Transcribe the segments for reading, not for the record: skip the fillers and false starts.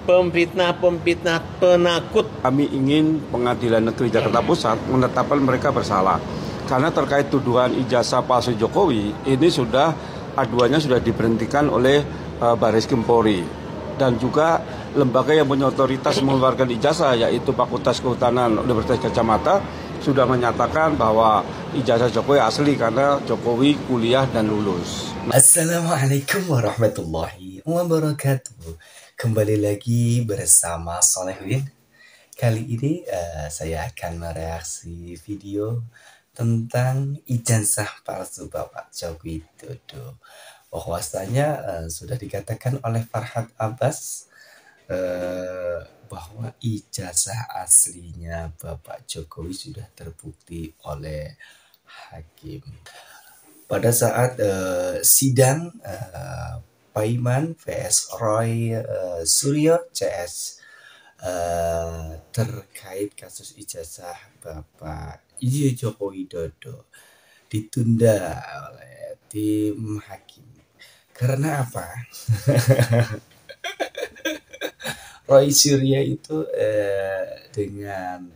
pemfitnah penakut. Kami ingin Pengadilan Negeri Jakarta Pusat menetapkan mereka bersalah karena terkait tuduhan ijazah palsu Jokowi ini aduannya sudah diberhentikan oleh Baris Krim Polri, dan juga lembaga yang punya otoritas mengeluarkan ijazah yaitu Fakultas Kehutanan Universitas Gadjah Mada sudah menyatakan bahwa ijazah Jokowi asli karena Jokowi kuliah dan lulus. Assalamualaikum warahmatullahi wabarakatuh. Kembali lagi bersama Solehuddin. Kali ini saya akan mereaksi video tentang ijazah palsu Bapak Joko Widodo. Bahwasanya sudah dikatakan oleh Farhad Abbas bahwa ijazah aslinya Bapak Jokowi sudah terbukti oleh hakim. Pada saat sidang Paiman vs Roy Suryo CS terkait kasus ijazah Bapak Joko Widodo ditunda oleh tim hakim. Karena apa? Roy Suryo itu dengan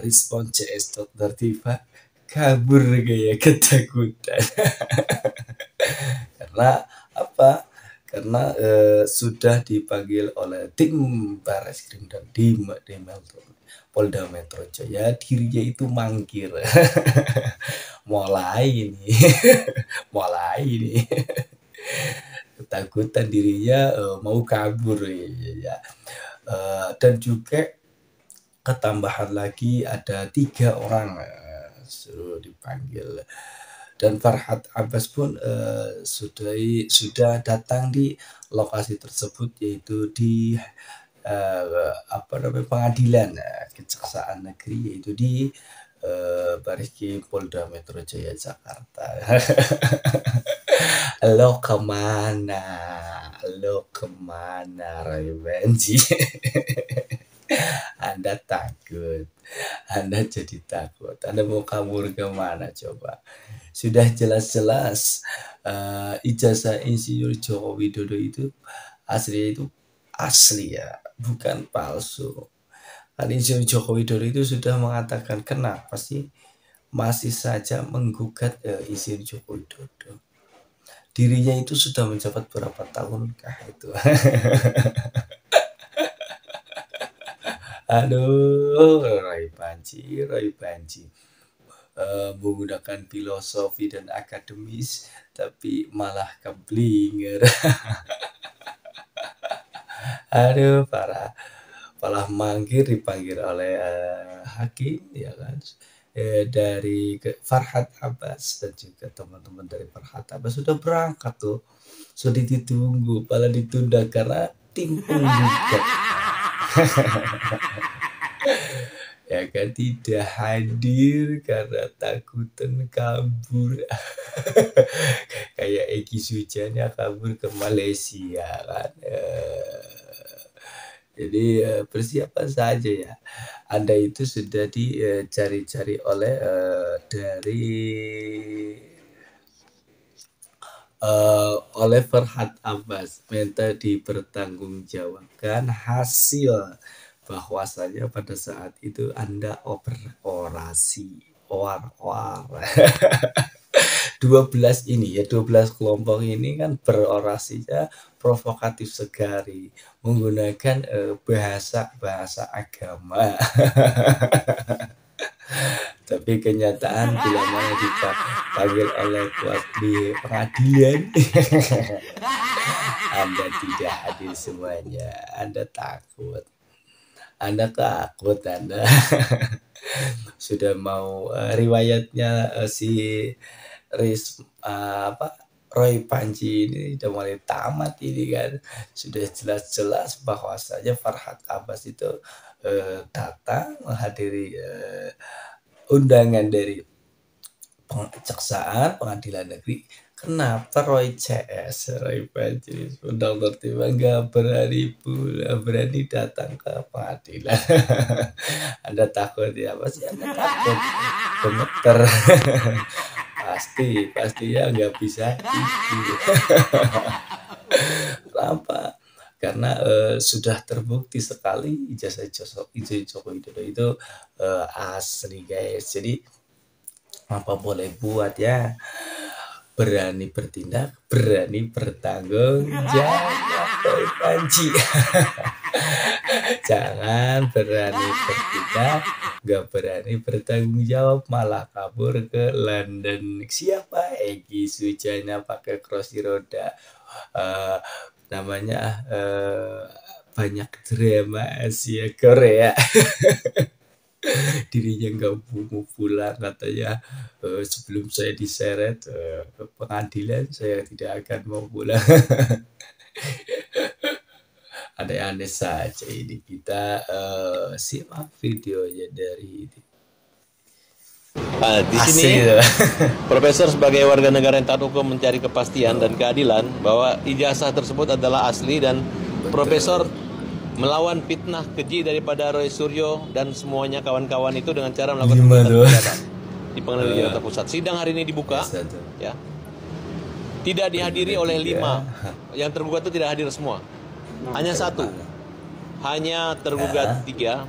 respon CS Dr. Tifa kabur kayak ketakutan. Karena apa? Karena sudah dipanggil oleh tim Barreskrim dan Polda Metro Jaya, dirinya itu mangkir. mulai ini ketakutan dirinya mau kabur ya. Dan juga ketambahan lagi ada 3 orang suruh dipanggil, dan Farhad Abbas pun sudah datang di lokasi tersebut, yaitu di pengadilan Kejaksaan Negeri, yaitu di Baris Krim Polda Metro Jaya Jakarta. Lo kemana Roy Benji? Anda takut, Anda jadi takut, Anda mau kabur kemana coba? Sudah jelas-jelas ijazah Insinyur Joko Widodo itu asli ya, bukan palsu. Kan Insinyur Joko Widodo itu sudah mengatakan, kenapa sih masih saja menggugat Insinyur Joko Widodo? Dirinya itu sudah menjabat berapa tahunkah itu? Aduh, Roy Panji menggunakan filosofi dan akademis, tapi malah keblinger. Aduh, malah mangkir dipanggil oleh hakim, ya kan? Dari Farhad Abbas dan juga teman-teman dari Farhad Abbas sudah berangkat tuh, sudah ditunggu, malah ditunda karena tim penggugat. Ya kan, tidak hadir karena takutan kabur. Kayak Egi Sujana kabur ke Malaysia kan. Jadi persiapan saja ya. Anda itu sudah dicari-cari oleh oleh Farhad Abbas, minta dipertanggungjawabkan hasil bahwasanya pada saat itu Anda berorasi 12 kelompok ini kan berorasinya provokatif sekali, menggunakan bahasa agama. Tapi kenyataan bila mana dipanggil oleh kuat di pengadilan, Anda tidak hadir semuanya. Anda takut. Anda sudah mau riwayatnya si Roy Panji ini udah mulai tamat ini kan. Sudah jelas-jelas bahwasanya Farhad Abbas itu datang menghadiri undangan dari Pengadilan Negeri. Kenapa Roy Panji undang tertiba nggak berani datang ke pengadilan? Anda takut ya? Pasti Anda takut, gemeter. pasti ya nggak bisa tidur. Kenapa? karena sudah terbukti sekali ijazah Joko Widodo itu asli guys. Jadi apa boleh buat ya, berani bertindak, berani bertanggung jawab, Panji. Jangan berani bertindak, gak berani bertanggung jawab, malah kabur ke London. Siapa? Egy Sujana pakai kursi roda. Namanya banyak drama Asia Korea. Dirinya nggak mau pulang, katanya sebelum saya diseret ke pengadilan saya tidak akan mau pulang. Aneh-aneh saja ini. Kita simak videonya dari di sini Profesor sebagai warga negara yang taat hukum mencari kepastian dan keadilan bahwa ijazah tersebut adalah asli, dan Profesor melawan fitnah keji daripada Roy Suryo dan semuanya kawan-kawan itu dengan cara melakukan pidana di Pengadilan Jakarta Pusat. Sidang hari ini dibuka, ya, tidak dihadiri oleh 5 yang tergugat, itu tidak hadir semua, hanya 1, hanya tergugat 3,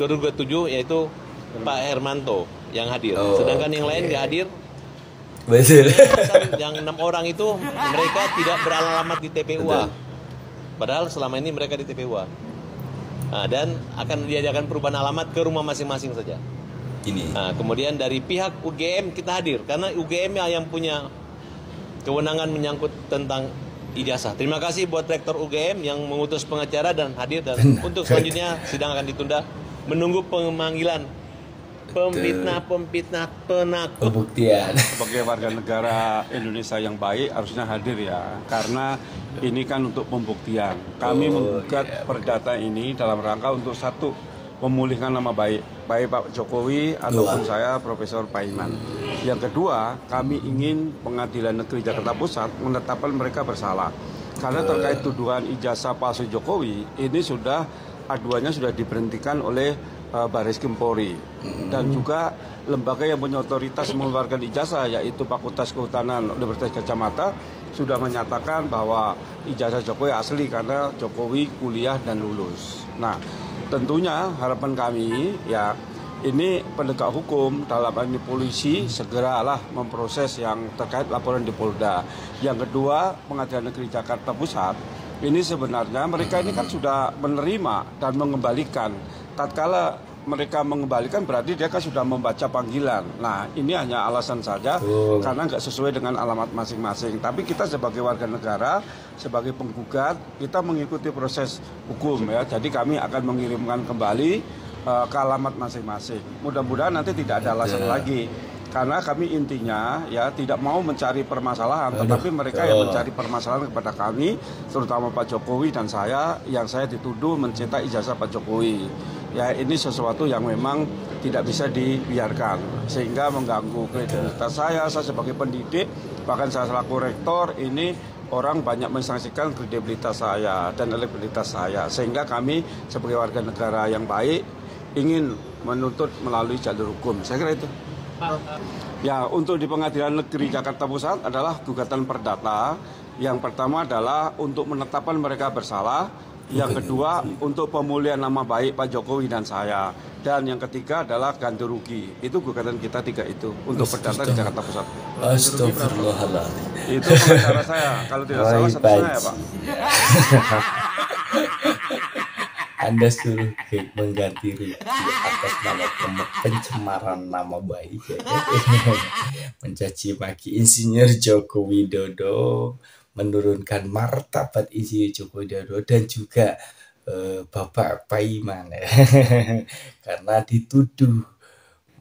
tergugat 7, yaitu Pak Hermanto yang hadir, sedangkan yang lain nggak hadir. Betul. Yang 6 orang itu mereka tidak beralamat di TPUA. Padahal selama ini mereka di TPUA. Nah, dan akan diadakan perubahan alamat ke rumah masing-masing saja. Ini. Nah, kemudian dari pihak UGM kita hadir, karena UGM yang punya kewenangan menyangkut tentang ijazah. Terima kasih buat Rektor UGM yang mengutus pengacara dan hadir, dan untuk selanjutnya sidang akan ditunda menunggu pemanggilan pemfitnah penakut. Pembuktian. Sebagai warga negara Indonesia yang baik harusnya hadir ya, karena ini kan untuk pembuktian. Kami menggugat perdata ini dalam rangka untuk satu, memulihkan nama baik Pak Jokowi ataupun saya Profesor Paiman. Yang kedua, kami ingin Pengadilan Negeri Jakarta Pusat menetapkan mereka bersalah. Karena terkait tuduhan ijazah palsu Jokowi, ini sudah aduannya sudah diberhentikan oleh Baris Krim Polri, dan juga lembaga yang punya otoritas mengeluarkan ijazah yaitu Fakultas Kehutanan Universitas Gadjah Mada sudah menyatakan bahwa ijazah Jokowi asli karena Jokowi kuliah dan lulus. Nah, tentunya harapan kami ya, ini penegak hukum dalam hal ini polisi segeralah memproses yang terkait laporan di Polda. Yang kedua, Pengadilan Negeri Jakarta Pusat ini sebenarnya mereka ini kan sudah menerima dan mengembalikan. Tatkala mereka mengembalikan berarti dia kan sudah membaca panggilan. Nah, ini hanya alasan saja karena nggak sesuai dengan alamat masing-masing. Tapi kita sebagai warga negara, sebagai penggugat, kita mengikuti proses hukum ya. Jadi kami akan mengirimkan kembali ke alamat masing-masing. Mudah-mudahan nanti tidak ada alasan lagi. Karena kami intinya ya tidak mau mencari permasalahan, tetapi mereka yang mencari permasalahan kepada kami, terutama Pak Jokowi dan saya, yang saya dituduh mencetak ijazah Pak Jokowi. Ya, ini sesuatu yang memang tidak bisa dibiarkan, sehingga mengganggu kredibilitas saya sebagai pendidik, bahkan saya selaku rektor, ini orang banyak mensanksikan kredibilitas saya dan elektabilitas saya, sehingga kami sebagai warga negara yang baik ingin menuntut melalui jalur hukum. Saya kira itu. Ya, untuk di Pengadilan Negeri Jakarta Pusat adalah gugatan perdata. Yang pertama adalah untuk menetapkan mereka bersalah. Yang kedua untuk pemulihan nama baik Pak Jokowi dan saya. Dan yang ketiga adalah ganti rugi. Itu gugatan kita 3 itu untuk perdata di Jakarta Pusat. Astagfirullahaladzim. Itu pengacara saya. Kalau tidak salah satu saya, Pak. Anda suruh mengganti rugi atas nama pencemaran nama baik ya. Mencaci maki Insinyur Joko Widodo, menurunkan martabat Insinyur Joko Widodo dan juga Bapak Paiman ya. Karena dituduh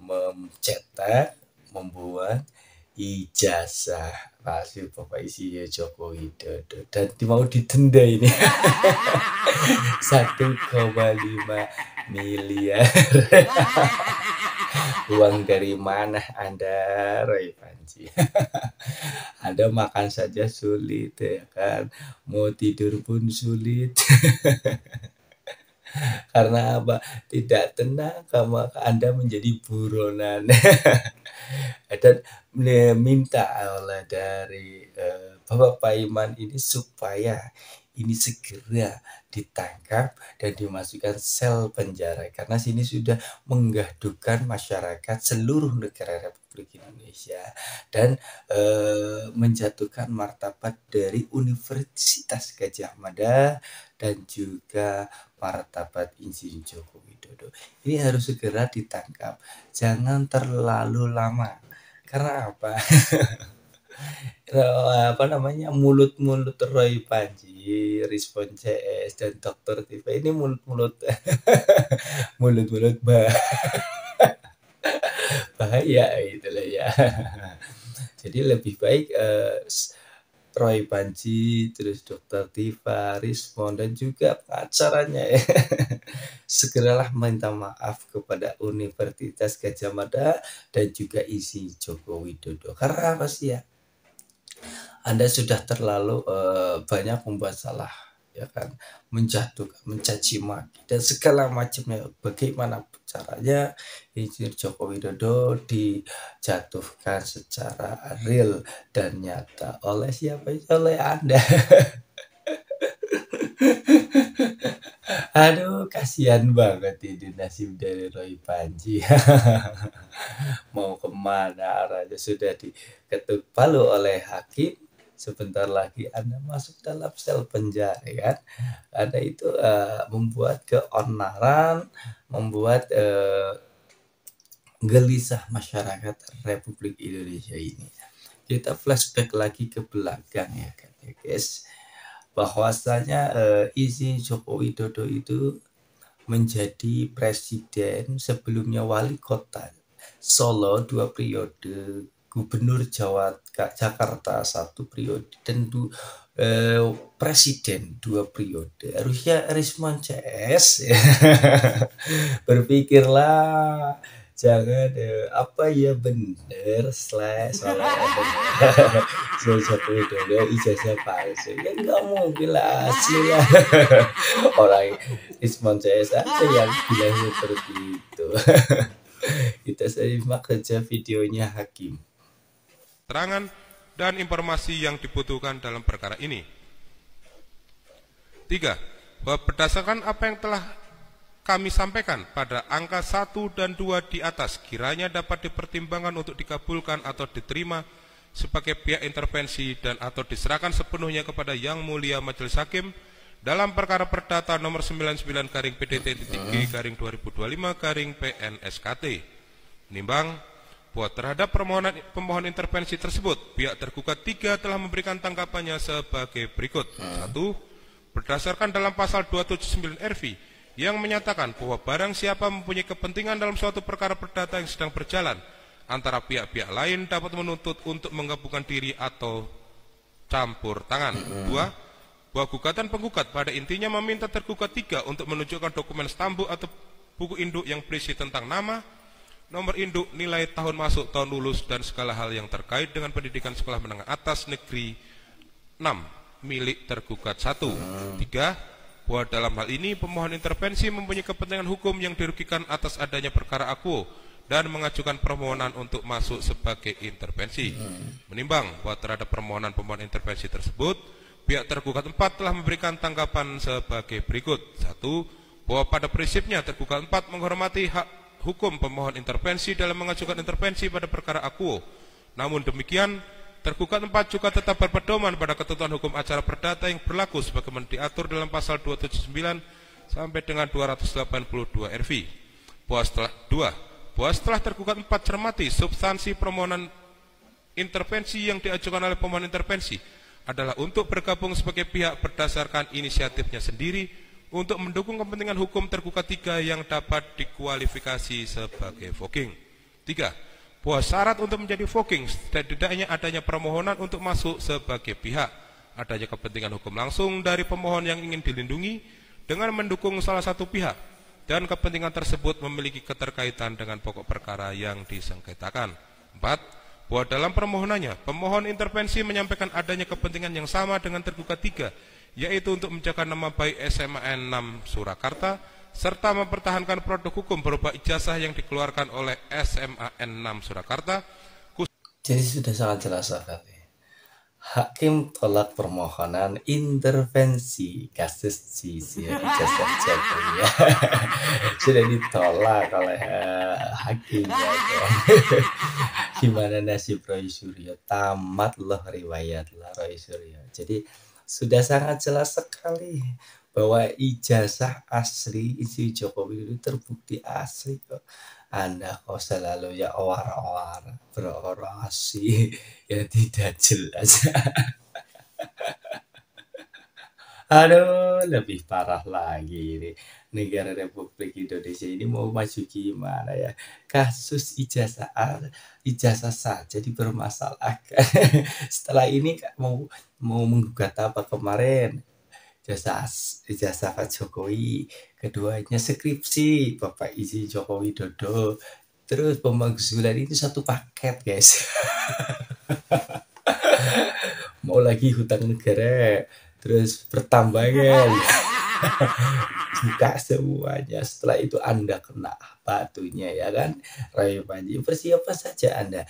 mencetak, membuat ijazah palsu Bapak Insinyur Joko Widodo, dan mau didenda ini 1,5 miliar. Uang dari mana Anda, Roy Panji? Anda makan saja sulit ya kan, mau tidur pun sulit. Karena apa? Tidak tenang, maka Anda menjadi buronan. Dan minta oleh dari Bapak Paiman ini supaya ini segera ditangkap dan dimasukkan sel penjara karena sini sudah menggaduhkan masyarakat seluruh negara Republik Indonesia dan menjatuhkan martabat dari Universitas Gadjah Mada dan juga martabat Insinyur Joko Widodo. Ini harus segera ditangkap, jangan terlalu lama. Karena apa? Mulut-mulut Roy Panji, Respon CS dan Dokter Tifa ini mulut-mulut mulut-mulut bahaya gitu lah ya. Jadi lebih baik Roy Panji, terus Dokter Tifa, Respon dan juga pengacaranya ya. Segeralah minta maaf kepada Universitas Gadjah Mada dan juga Insinyur Joko Widodo. Karena apa sih ya? Anda sudah terlalu banyak membuat salah, ya kan, menjatuhkan, mencaci maki dan segala macamnya. Bagaimana caranya Insinyur Joko Widodo dijatuhkan secara real dan nyata oleh siapa? Oleh Anda. Aduh, kasihan banget ini nasib dari Roy Panji. Mau kemana arahnya, sudah diketuk palu oleh hakim. Sebentar lagi Anda masuk dalam sel penjara, kan? Anda itu membuat keonaran, membuat gelisah masyarakat Republik Indonesia ini. Kita flashback lagi ke belakang ya kan ya guys, bahwasanya Insinyur Joko Widodo itu menjadi presiden, sebelumnya wali kota Solo 2 periode, gubernur Jakarta 1 periode, dan presiden 2 periode. Harusnya Respon CS berpikirlah, jangan apa ya bener soalnya Joko Widodo ijazah palsu, ya nggak mungkin lah, asli lah. Orang Respon CS aja yang bilang seperti itu. Kita simak saja videonya hakim. Keterangan dan informasi yang dibutuhkan dalam perkara ini. 3. Bahwa berdasarkan apa yang telah kami sampaikan pada angka 1 dan 2 di atas, kiranya dapat dipertimbangkan untuk dikabulkan atau diterima sebagai pihak intervensi dan atau diserahkan sepenuhnya kepada Yang Mulia Majelis Hakim dalam perkara perdata nomor 99-PDT-2025-PNSKT. Menimbang bahwa terhadap pemohon intervensi tersebut, pihak tergugat 3 telah memberikan tanggapannya sebagai berikut. 1. Berdasarkan dalam pasal 279 RV yang menyatakan bahwa barang siapa mempunyai kepentingan dalam suatu perkara perdata yang sedang berjalan, antara pihak-pihak lain dapat menuntut untuk menggabungkan diri atau campur tangan. 2. Bahwa gugatan penggugat pada intinya meminta tergugat 3 untuk menunjukkan dokumen stambuk atau buku induk yang berisi tentang nama, nomor induk, nilai tahun masuk, tahun lulus, dan segala hal yang terkait dengan pendidikan sekolah menengah atas negeri 6 milik tergugat 1. 3. Bahwa dalam hal ini pemohon intervensi mempunyai kepentingan hukum yang dirugikan atas adanya perkara akuo dan mengajukan permohonan untuk masuk sebagai intervensi. Menimbang bahwa terhadap permohonan pemohon intervensi tersebut, pihak tergugat 4 telah memberikan tanggapan sebagai berikut. 1. Bahwa pada prinsipnya tergugat 4 menghormati hak hukum pemohon intervensi dalam mengajukan intervensi pada perkara akuo. Namun demikian, tergugat 4 juga tetap berpedoman pada ketentuan hukum acara perdata yang berlaku sebagaimana diatur dalam pasal 279 sampai dengan 282 RV. Bahwa setelah tergugat 4 cermati substansi permohonan intervensi yang diajukan oleh pemohon intervensi adalah untuk bergabung sebagai pihak berdasarkan inisiatifnya sendiri untuk mendukung kepentingan hukum tergugat 3 yang dapat dikualifikasi sebagai voking. 3. Bahwa syarat untuk menjadi voking setidaknya adanya permohonan untuk masuk sebagai pihak, adanya kepentingan hukum langsung dari pemohon yang ingin dilindungi dengan mendukung salah satu pihak, dan kepentingan tersebut memiliki keterkaitan dengan pokok perkara yang disengketakan. 4. Bahwa dalam permohonannya, pemohon intervensi menyampaikan adanya kepentingan yang sama dengan tergugat 3, yaitu untuk menjaga nama baik SMAN 6 Surakarta, serta mempertahankan produk hukum berupa ijazah yang dikeluarkan oleh SMAN 6 Surakarta. Jadi sudah sangat jelas sekali. Hakim tolak permohonan intervensi kasus ijazah Jokowi ya. Sudah ditolak oleh hakim ya kan. Gimana nasib Roy Suryo? Tamat loh riwayat lah Roy Suryo. Jadi sudah sangat jelas sekali bahwa ijazah asli isi Jokowi itu terbukti asli kok. Anda kok selalu ya awar-awar berorasi yang tidak jelas. Aduh, lebih parah lagi ini. Negara Republik Indonesia ini mau maju gimana ya? Kasus ijazah saja dipermasalahkan. Setelah ini mau menggugat apa kemarin? Ijazah Pak Jokowi, keduanya skripsi Bapak Isi Joko Widodo, terus pemakzulan itu satu paket guys. Mau lagi hutang negara, terus pertambangan, buka semuanya. Setelah itu Anda kena batunya ya kan, Rayo Panji. Persiapan saja Anda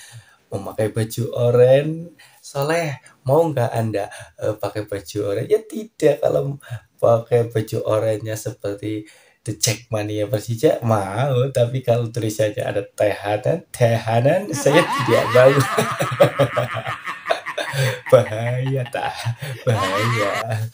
memakai baju oranye. Soleh, mau nggak Anda pakai baju oranye? Ya tidak, kalau pakai baju oranye seperti The Jackmania Persija mau, tapi kalau tulisannya ada tehanan saya tidak mau. Bahaya tak? Bahaya.